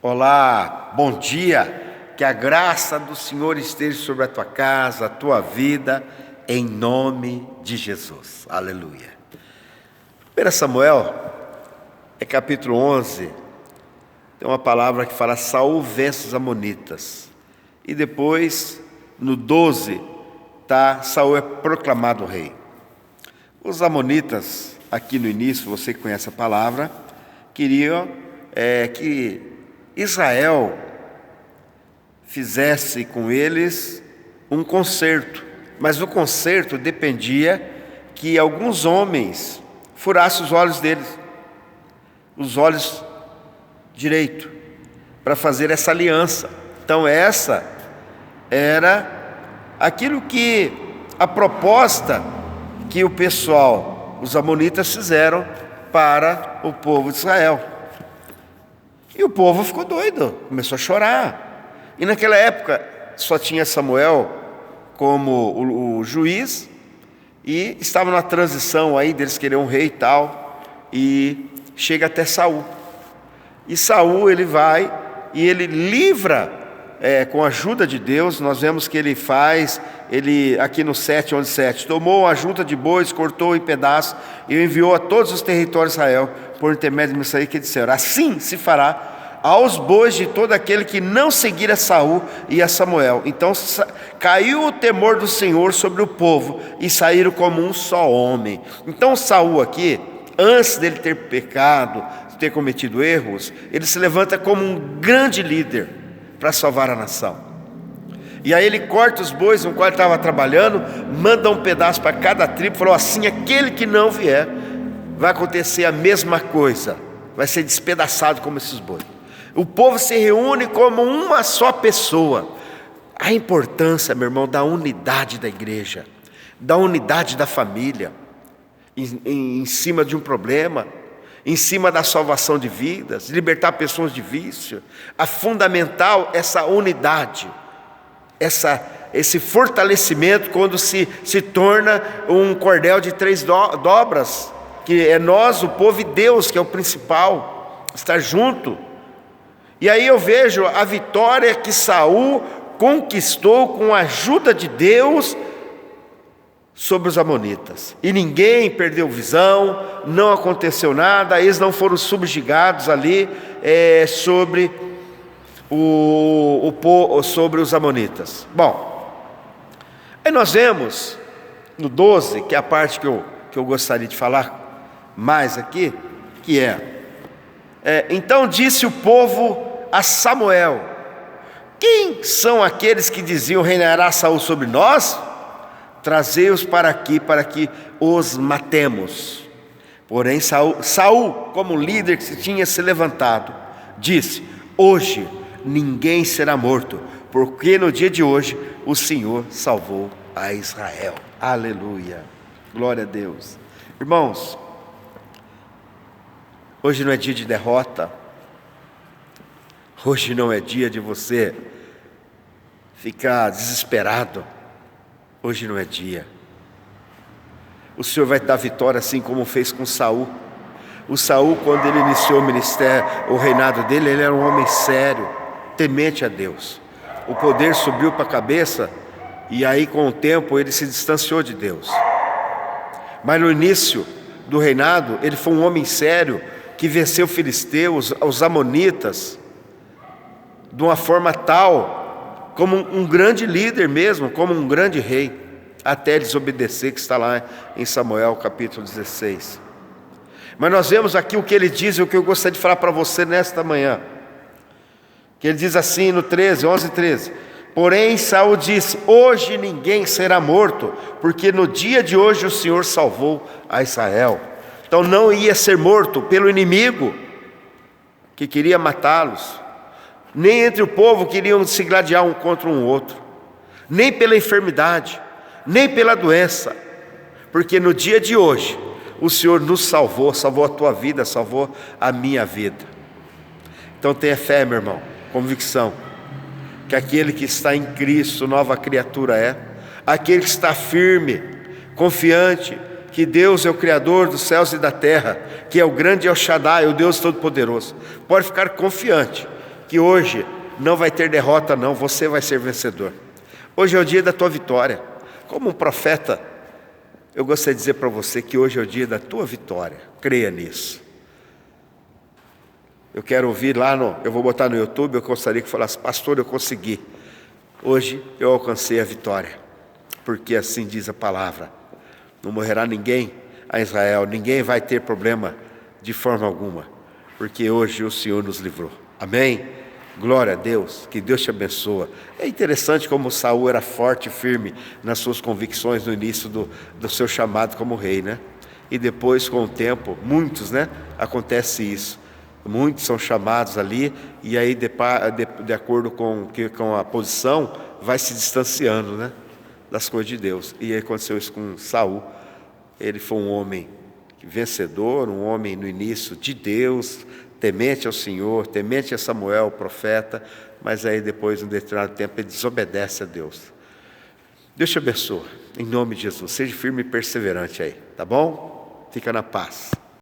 Olá, bom dia, que a graça do Senhor esteja sobre a tua casa, a tua vida, em nome de Jesus, aleluia. 1 Samuel, capítulo 11, tem uma palavra que fala Saul vence os amonitas, e depois, no 12, Saul é proclamado rei. Os amonitas, aqui no início, você que conhece a palavra, queriam que Israel fizesse com eles um concerto, mas o concerto dependia que alguns homens furassem os olhos deles, os olhos direito, para fazer essa aliança. Então essa era aquilo que a proposta que o pessoal, os amonitas, fizeram para o povo de Israel. E o povo ficou doido, começou a chorar. E naquela época só tinha Samuel como o juiz, e estava na transição aí deles querer um rei e tal, e chega até Saul. E Saul, ele vai e ele livra, com a ajuda de Deus. Nós vemos que ele aqui no 7:7, tomou a junta de bois, cortou em pedaços e enviou a todos os territórios de Israel, por intermédio de Misaí, que disseram: assim se fará aos bois de todo aquele que não seguir a Saul e a Samuel. Então caiu o temor do Senhor sobre o povo, e saíram como um só homem. Então Saul aqui, antes dele ter pecado, ter cometido erros, ele se levanta como um grande líder para salvar a nação. E aí ele corta os bois no qual ele estava trabalhando, manda um pedaço para cada tribo, falou assim: aquele que não vier, vai acontecer a mesma coisa, vai ser despedaçado como esses bois. O povo se reúne como uma só pessoa. A importância, meu irmão, da unidade da igreja, da unidade da família, em cima de um problema, em cima da salvação de vidas, libertar pessoas de vício. É fundamental essa unidade, esse fortalecimento, quando se torna um cordel de 3 dobras, que é nós, o povo, e Deus, que é o principal, estar junto. E aí eu vejo a vitória que Saul conquistou com a ajuda de Deus sobre os amonitas. E ninguém perdeu visão, não aconteceu nada, eles não foram subjugados ali sobre os amonitas. Bom, aí nós vemos no 12, que é a parte que eu gostaria de falar mais aqui, que então disse o povo a Samuel: quem são aqueles que diziam reinará Saul sobre nós? Trazei-os para aqui, para que os matemos. Porém Saul, como líder que se tinha se levantado, disse: hoje ninguém será morto, porque no dia de hoje o Senhor salvou a Israel. Aleluia, glória a Deus. Irmãos, hoje não é dia de derrota, hoje não é dia de você ficar desesperado, hoje não é dia. O Senhor vai dar vitória, assim como fez com Saul. O Saul, quando ele iniciou o ministério, o reinado dele, ele era um homem sério, temente a Deus. O poder subiu para a cabeça, e aí com o tempo ele se distanciou de Deus. Mas no início do reinado, ele foi um homem sério, que venceu os filisteus, os amonitas, de uma forma tal, como um grande líder mesmo, como um grande rei, até desobedecer, que está lá em Samuel capítulo 16. Mas nós vemos aqui o que ele diz, e o que eu gostaria de falar para você nesta manhã, que ele diz assim no 11:13: porém Saul disse: hoje ninguém será morto, porque no dia de hoje o Senhor salvou a Israel. Então não ia ser morto pelo inimigo que queria matá-los, nem entre o povo que queriam se gladiar um contra um outro, nem pela enfermidade, nem pela doença, porque no dia de hoje o Senhor nos salvou a tua vida, salvou a minha vida. Então tenha fé, meu irmão, convicção, que aquele que está em Cristo, nova criatura aquele que está firme, confiante, que Deus é o Criador dos céus e da terra, que é o grande El Shaddai, o Deus Todo-Poderoso. Pode ficar confiante que hoje não vai ter derrota não, você vai ser vencedor. Hoje é o dia da tua vitória. Como um profeta, eu gostaria de dizer para você que hoje é o dia da tua vitória. Creia nisso. Eu quero ouvir eu vou botar no YouTube, eu gostaria que falasse: pastor, eu consegui. Hoje eu alcancei a vitória. Porque assim diz a palavra: não morrerá ninguém a Israel, ninguém vai ter problema de forma alguma, porque hoje o Senhor nos livrou. Amém? Glória a Deus, que Deus te abençoe. É interessante como Saul era forte e firme nas suas convicções no início do seu chamado como rei, né? E depois, com o tempo, muitos, né? Acontece isso. Muitos são chamados ali, e aí de acordo com a posição, vai se distanciando, né? Das coisas de Deus. E aí aconteceu isso com Saul. Ele foi um homem vencedor, um homem no início de Deus, temente ao Senhor, temente a Samuel, o profeta, mas aí depois, em um determinado tempo, ele desobedece a Deus. Deus te abençoe, em nome de Jesus. Seja firme e perseverante aí, tá bom? Fica na paz.